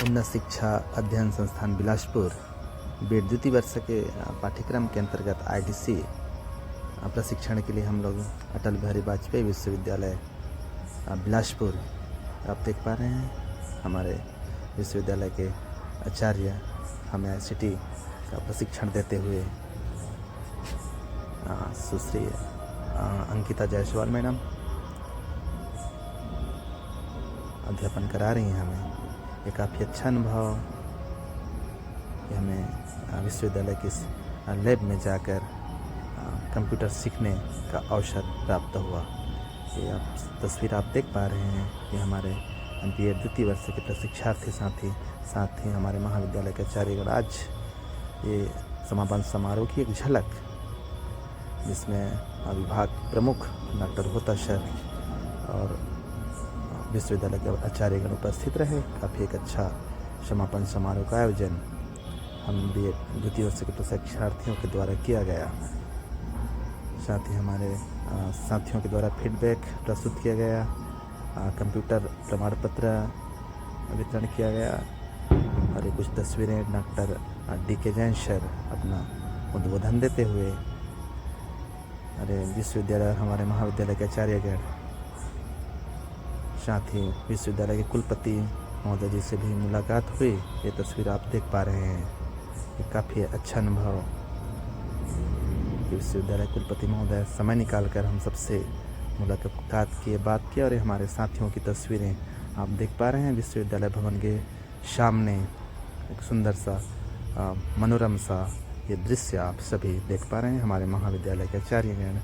उन्नत शिक्षा अध्ययन संस्थान बिलासपुर बीएड द्वितीय वर्ष के पाठ्यक्रम के अंतर्गत आईटीसी प्रशिक्षण के लिए हम लोग अटल बिहारी वाजपेयी विश्वविद्यालय बिलासपुर आप देख पा रहे हैं। हमारे विश्वविद्यालय के आचार्य हमें आईसीटी का प्रशिक्षण देते हुए सुश्री अंकिता जायसवाल मैडम अध्यापन करा रही हैं। हमें ये काफ़ी अच्छा अनुभव हमें विश्वविद्यालय की लैब में जाकर कंप्यूटर सीखने का अवसर प्राप्त हुआ। ये आप तस्वीर आप देख पा रहे हैं कि हमारे बीएड द्वितीय वर्ष के प्रशिक्षार्थी साथ ही हमारे महाविद्यालय के आचार्यगण आज ये समापन समारोह की एक झलक जिसमें विभाग प्रमुख डॉक्टर होता सर और विश्वविद्यालय के आचार्यगण उपस्थित रहे। काफ़ी एक अच्छा समापन समारोह का आयोजन हम बीएड द्वितीय वर्ष के प्रशिक्षार्थियों के द्वारा किया गया। साथ ही हमारे साथियों के द्वारा फीडबैक प्रस्तुत किया गया, कंप्यूटर प्रमाण पत्र वितरण किया गया और ये कुछ तस्वीरें डॉक्टर डीके जैन सर अपना उद्बोधन देते हुए अरे विश्वविद्यालय हमारे महाविद्यालय के आचार्यगण साथ ही विश्वविद्यालय के कुलपति महोदय जी से भी मुलाकात हुई। ये तस्वीर आप देख पा रहे हैं। ये काफ़ी अच्छा अनुभव विश्वविद्यालय कुलपति महोदय समय निकालकर हम सबसे मुलाकात किए, बात की और ये हमारे साथियों की तस्वीरें आप देख पा रहे हैं। विश्वविद्यालय भवन के सामने एक सुंदर सा मनोरम सा ये दृश्य आप सभी देख पा रहे हैं। हमारे महाविद्यालय के आचार्यगण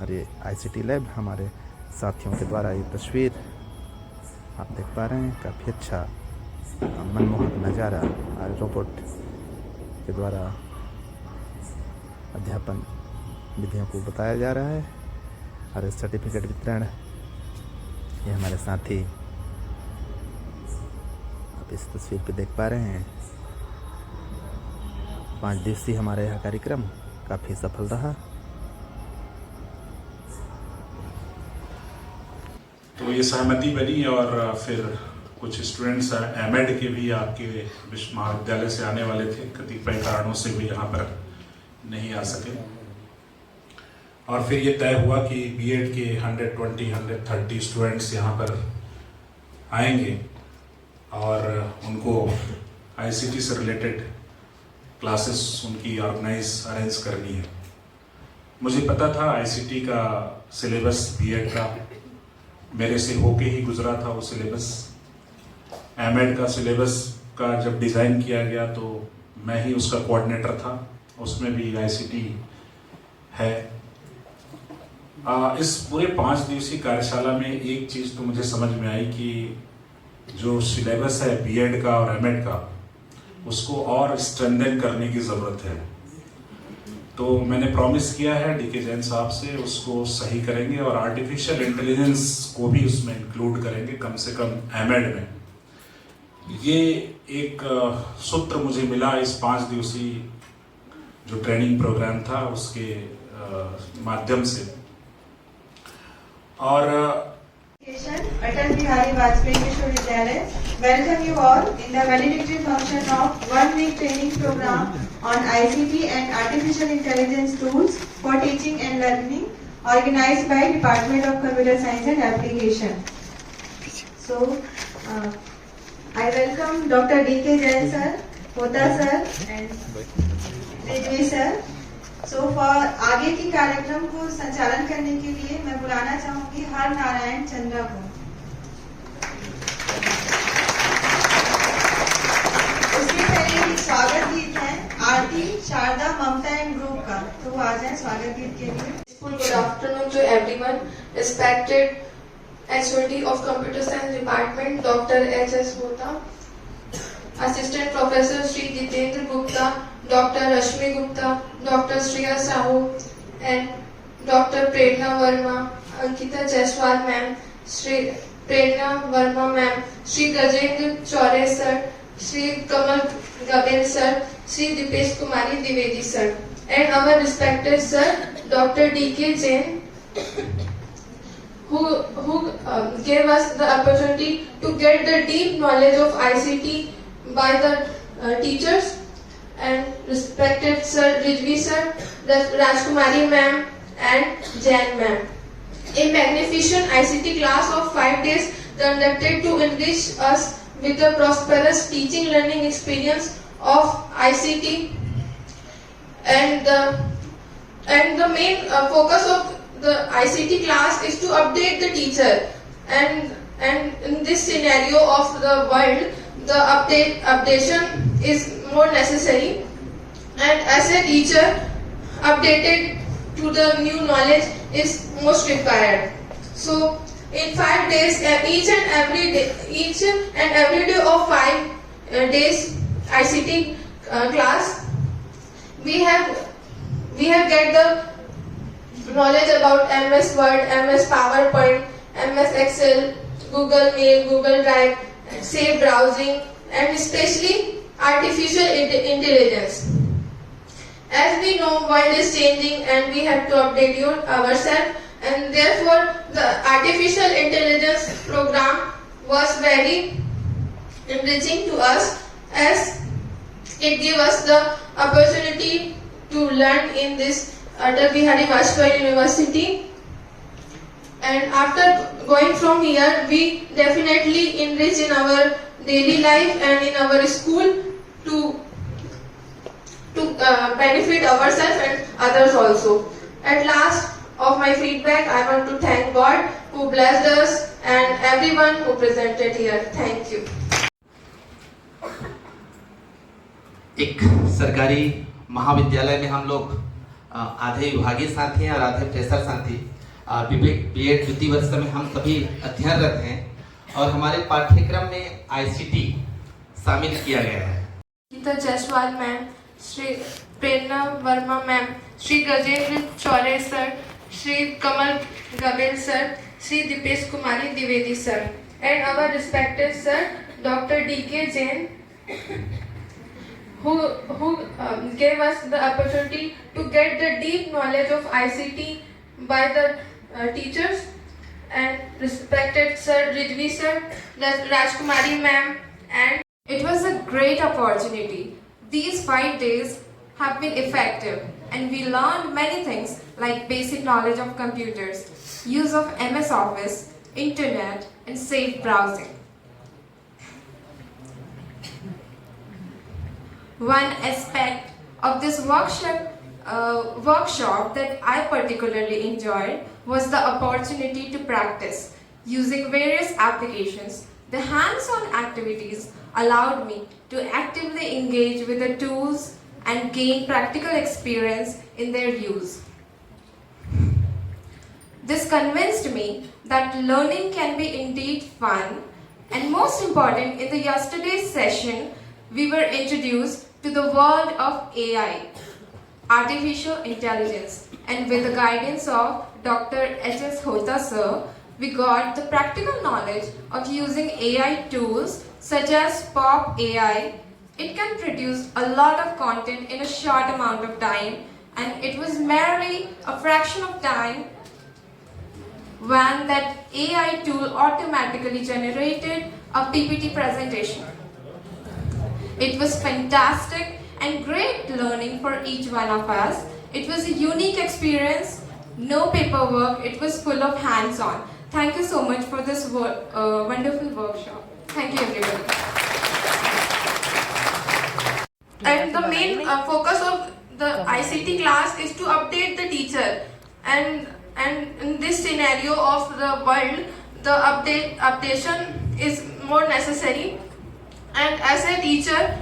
और ये आईसीटी लैब हमारे साथियों के द्वारा ये तस्वीर आप देख पा रहे हैं। काफ़ी अच्छा मनमोहक नज़ारा रोबोट के द्वारा अध्यापन विधियों को बताया जा रहा है और सर्टिफिकेट वितरण ये हमारे साथी आप इस तस्वीर पे देख पा रहे हैं। 5 दिवसीय हमारे यह कार्यक्रम काफ़ी सफल रहा। तो ये सहमति बनी और फिर कुछ स्टूडेंट्स एमएड के भी आपके महाविद्यालय से आने वाले थे, कतिपय कारणों से भी यहाँ पर नहीं आ सके और फिर ये तय हुआ कि बीएड के 130 स्टूडेंट्स यहाँ पर आएंगे और उनको आईसीटी से रिलेटेड क्लासेस उनकी अरेंज करनी है। मुझे पता था आईसीटी का सिलेबस बीएड का मेरे से होके ही गुजरा था वो सिलेबस। एमएड का सिलेबस का जब डिज़ाइन किया गया तो मैं ही उसका कोऑर्डिनेटर था, उसमें भी आईसीटी है। इस पूरे 5 दिवसीय कार्यशाला में एक चीज़ तो मुझे समझ में आई कि जो सिलेबस है बीएड का और एमएड का उसको और स्ट्रेंथन करने की ज़रूरत है। तो मैंने प्रॉमिस किया है डीके जैन साहब से, उसको सही करेंगे और आर्टिफिशियल इंटेलिजेंस को भी उसमें इंक्लूड करेंगे, कम से कम एमएड में। ये एक सूत्र मुझे मिला इस 5 दिवसीय जो ट्रेनिंग प्रोग्राम था उसके माध्यम से। और अटल बिहारी वाजपेयी विश्वविद्यालय welcome you all in the valedictory function of 1 week training program on ICT and artificial intelligence tools for teaching and learning organized by Department of Computer Science and Application. So I welcome Dr. D.K. Jain sir, Hota sir and Rijvi sir. So for आगे की कार्यक्रम को संचालन करने के लिए मैं बुलाना चाहूंगी हर नारायण चंद्रा को। उसके पहले स्वागत गीत है आरती शारदा ममता एंड ग्रुप का, तो वो आ जाए स्वागत गीत के लिए। Good afternoon to everyone. Respected HOD of Computer Science Department, Dr. H.S. Hota, Assistant Professor Sri Jitendra Gupta, Dr. Rashmi Gupta, Dr. Shreya Sahu, and Dr. Prerna Verma, Ankita Jaiswal ma'am, Shri Prerna Verma ma'am, Shri Gajendra Chaure sir, Shri Kamal Gabel sir, Shri Dipesh Kumari Divedi sir, and our respected sir, Dr. D.K. Jain, who gave us the opportunity to get the deep knowledge of ICT by the teachers and respected Sir Rijvi Sir, Rajkumari Ma'am and Jain Ma'am. A magnificent ICT class of 5 days conducted to enrich us with a prosperous teaching learning experience of ICT, and the main focus of the ICT class is to update the teacher, and in this scenario of the world, the updation is more necessary, and as a teacher, updated to the new knowledge is most required. So in 5 days, each and every day of 5 days ICT class, we have get the knowledge about MS Word, MS PowerPoint, MS Excel, Google Mail, Google Drive, safe browsing, and especially artificial intelligence. As we know, world is changing and we have to update ourselves, and therefore the artificial intelligence program was very enriching to us, as it gave us the opportunity to learn in this Atal Bihari Vajpayee University. And after going from here, we definitely enrich in our daily life and in our school to benefit ourselves and others also. At last of my feedback, I want to thank God who blessed us and everyone who presented here. Thank you. एक सरकारी महाविद्यालय में हम लोग आधे विभागीय साथी हैं और आधे फ्रेशर साथी बीएड द्वितीय वर्ष में हम सभी अध्ययनरत हैं, और हमारे पाठ्यक्रम में आईसीटी शामिल किया गया है। Geeta Jaiswal ma'am, Shri Prerna Verma ma'am, Shri Gajendra Chaure sir, Shri Kamal Gabel sir, Shri Deepesh Kumari Dwivedi sir, and our respected sir Dr. D.K. Jain, who gave us the opportunity to get the deep knowledge of ICT by the teachers, and respected Sir Rijvi Sir, Rajkumari Ma'am, and it was a great opportunity. These 5 days have been effective, and we learned many things like basic knowledge of computers, use of MS Office, internet, and safe browsing. One aspect of this workshop that I particularly enjoyed was the opportunity to practice using various applications. The hands-on activities allowed me to actively engage with the tools and gain practical experience in their use. This convinced me that learning can be indeed fun, and most important, in the yesterday's session, we were introduced to the world of AI, artificial intelligence, and with the guidance of Dr. H.S. Hota sir, we got the practical knowledge of using AI tools such as Pop AI. It can produce a lot of content in a short amount of time, and it was merely a fraction of time when that AI tool automatically generated a PPT presentation. It was fantastic and great learning for each one of us. It was a unique experience, no paperwork, it was full of hands-on. Thank you so much for this wonderful workshop. Thank you everybody. And the main focus of the ICT class is to update the teacher, and in this scenario of the world, the updation is more necessary, and as a teacher,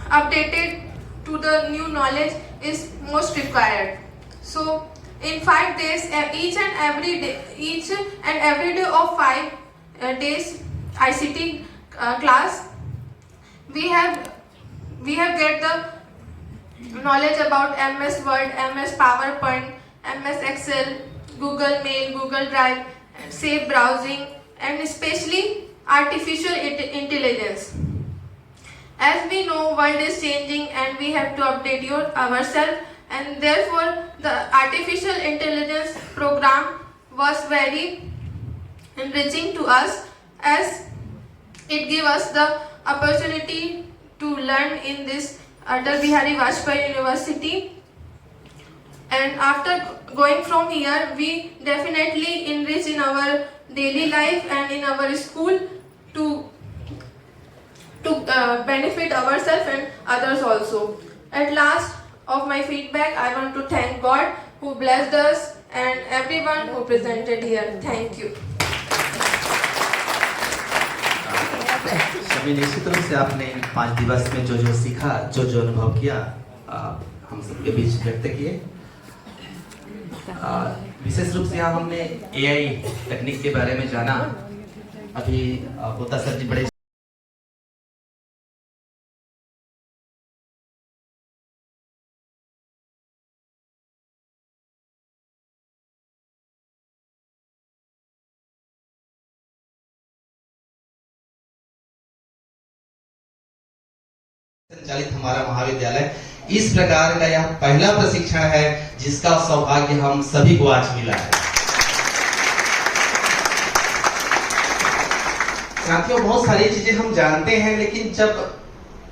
updated to the new knowledge is most required. So in 5 days, each and every day of 5 days ICT class, we have get the knowledge about MS Word, MS PowerPoint, MS Excel, Google Mail, Google Drive, safe browsing, and especially artificial intelligence. As we know, world is changing and we have to update ourselves, and therefore the artificial intelligence program was very enriching to us, as it gave us the opportunity to learn in this Atal Bihari Vajpayee University. And after going from here, we definitely enrich in our daily life and in our school to benefit ourselves and others also. At last of my feedback, I want to thank God who blessed us and everyone who presented here. Thank you. सभी निश्चित रूप से आपने 5 दिवस में जो सीखा, जो अनुभव किया, हम सबके बीच व्यक्त किए। विशेष रूप से यहाँ हमने AI तकनीक के बारे में जाना। अभी होता सर जी बड़े संचालित हमारा महाविद्यालय इस प्रकार का यह पहला प्रशिक्षण है जिसका सौभाग्य हम सभी को आज मिला है। साथियों, बहुत सारी चीजें हम जानते हैं, लेकिन जब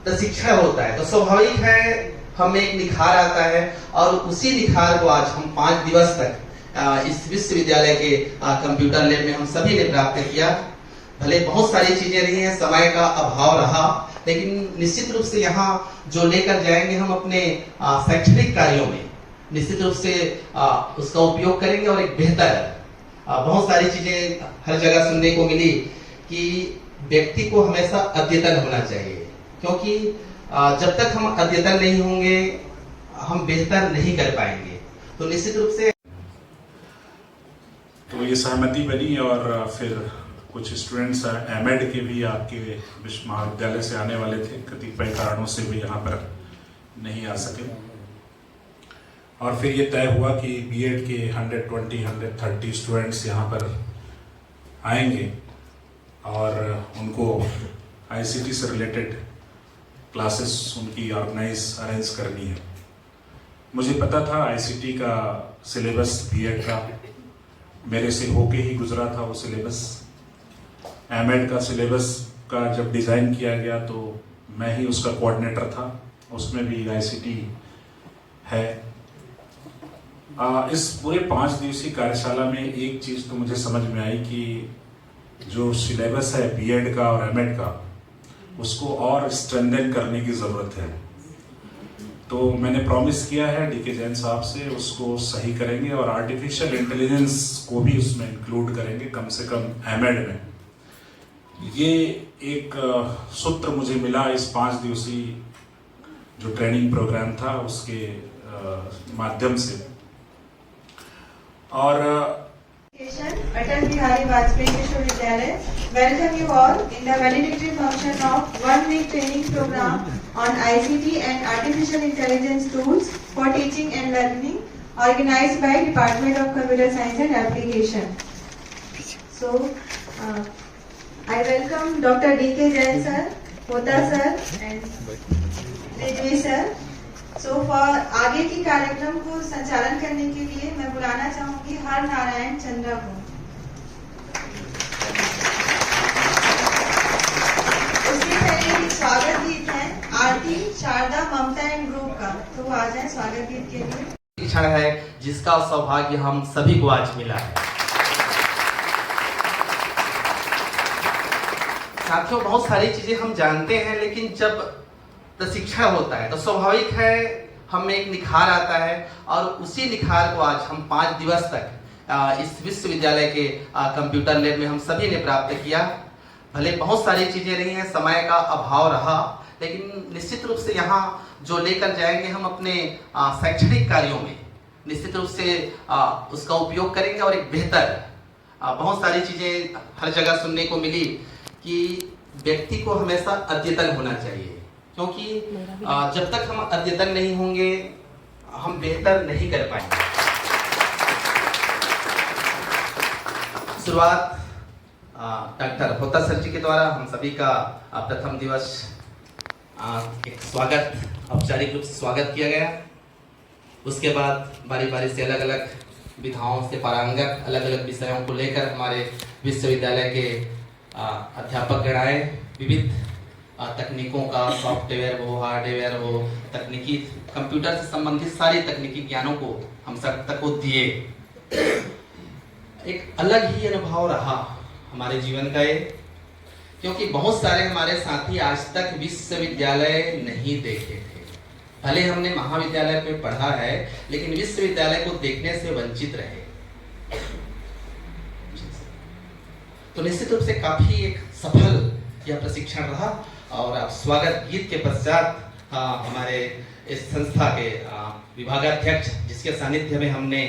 प्रशिक्षण होता है तो स्वाभाविक है हमें एक निखार आता है, और उसी निखार को आज हम 5 दिवस तक इस विश्वविद्यालय के कंप्यूटर लैब में हम सभी ने प्राप्त किया। भले बहुत सारी चीजें रही हैं, समय का अभाव रहा, लेकिन निश्चित रूप से यहाँ जो लेकर जाएंगे हम अपने शैक्षणिक कार्यों में निश्चित रूप से उसका उपयोग करेंगे और एक बेहतर बहुत सारी चीजें हर जगह सुनने को मिली कि व्यक्ति को हमेशा अद्यतन होना चाहिए, क्योंकि जब तक हम अद्यतन नहीं होंगे हम बेहतर नहीं कर पाएंगे। तो निश्चित रूप से तो ये सहमति बनी और फिर कुछ स्टूडेंट्स एमएड के भी आपके विश्व महाविद्यालय से आने वाले थे, कतिपय कारणों से भी यहाँ पर नहीं आ सके, और फिर ये तय हुआ कि बीएड के 130 स्टूडेंट्स यहाँ पर आएंगे और उनको आईसीटी से रिलेटेड क्लासेस उनकी अरेंज करनी है। मुझे पता था आईसीटी का सिलेबस बीएड का मेरे से होके ही गुजरा था वो सिलेबस। एमएड का सिलेबस का जब डिज़ाइन किया गया तो मैं ही उसका कोऑर्डिनेटर था, उसमें भी आईसीटी है। इस पूरे 5 दिवसीय कार्यशाला में एक चीज़ तो मुझे समझ में आई कि जो सिलेबस है बीएड का और एमएड का, उसको और स्ट्रेंथन करने की ज़रूरत है। तो मैंने प्रॉमिस किया है डीके जैन साहब से, उसको सही करेंगे और आर्टिफिशियल इंटेलिजेंस को भी उसमें इंक्लूड करेंगे, कम से कम एमएड में। ये एक सूत्र मुझे मिला इस 5 दिवसीय जो ट्रेनिंग प्रोग्राम था उसके माध्यम से। और Atal Bihari Vajpayee Vishwavidyalaya welcome you all in the valedictory function of 1 week training program on ICT and artificial intelligence tools for teaching and learning organized by Department of Computer Science and Application. So I welcome Dr. D.K. Jain sir, Hota sir and Ridvi sir. So for आगे की कार्यक्रम को संचालन करने के लिए मैं बुलाना चाहूंगी हर नारायण चंद्रा को। उसके पहले एक स्वागत गीत है आरती शारदा ममता एंड ग्रुप का, तो वो आ जाए स्वागत गीत के लिए। प्रशिक्षण है जिसका सौभाग्य हम सभी को आज मिला है। साथियों, बहुत सारी चीजें हम जानते हैं, लेकिन जब प्रशिक्षण होता है तो स्वाभाविक है हमें एक निखार आता है, और उसी निखार को आज हम 5 दिवस तक इस विश्वविद्यालय के कंप्यूटर लैब में हम सभी ने प्राप्त किया। भले बहुत सारी चीजें रही हैं, समय का अभाव रहा, लेकिन निश्चित रूप से यहाँ जो लेकर जाएंगे हम अपने शैक्षणिक कार्यों में निश्चित रूप से उसका उपयोग करेंगे और एक बेहतर बहुत सारी चीजें हर जगह सुनने को मिली कि व्यक्ति को हमेशा अद्यतन होना चाहिए, क्योंकि जब तक हम अद्यतन नहीं होंगे हम बेहतर नहीं कर पाएंगे। शुरुआत डॉक्टर होता सर जी के द्वारा हम सभी का प्रथम दिवस एक स्वागत औपचारिक रूप से स्वागत किया गया। उसके बाद बारी बारी से अलग अलग विधाओं से पारंगत अलग अलग विषयों को लेकर हमारे विश्वविद्यालय के अध्यापक आए। विविध तकनीकों का, सॉफ्टवेयर हो, हार्डवेयर हो, तकनीकी कंप्यूटर से संबंधित सारी तकनीकी ज्ञानों को हम सब तक को दिए। एक अलग ही अनुभव रहा हमारे जीवन का ये, क्योंकि बहुत सारे हमारे साथी आज तक विश्वविद्यालय नहीं देखे थे। भले हमने महाविद्यालय में पढ़ा है, लेकिन विश्वविद्यालय को देखने से वंचित रहे। तो निश्चित रूप से काफी एक सफल यह प्रशिक्षण रहा। और अब स्वागत गीत के पश्चात हमारे इस संस्था के विभागाध्यक्ष, जिसके सानिध्य में हमने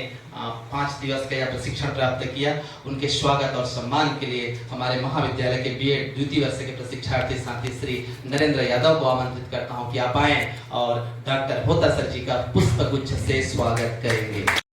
5 दिवस का यह प्रशिक्षण प्राप्त किया, उनके स्वागत और सम्मान के लिए हमारे महाविद्यालय के बीएड द्वितीय वर्ष के प्रशिक्षार्थी साथी श्री नरेंद्र यादव को आमंत्रित करता हूं कि आप आएं और डॉक्टर होता सर जी का पुष्प गुच्छ से स्वागत करेंगे।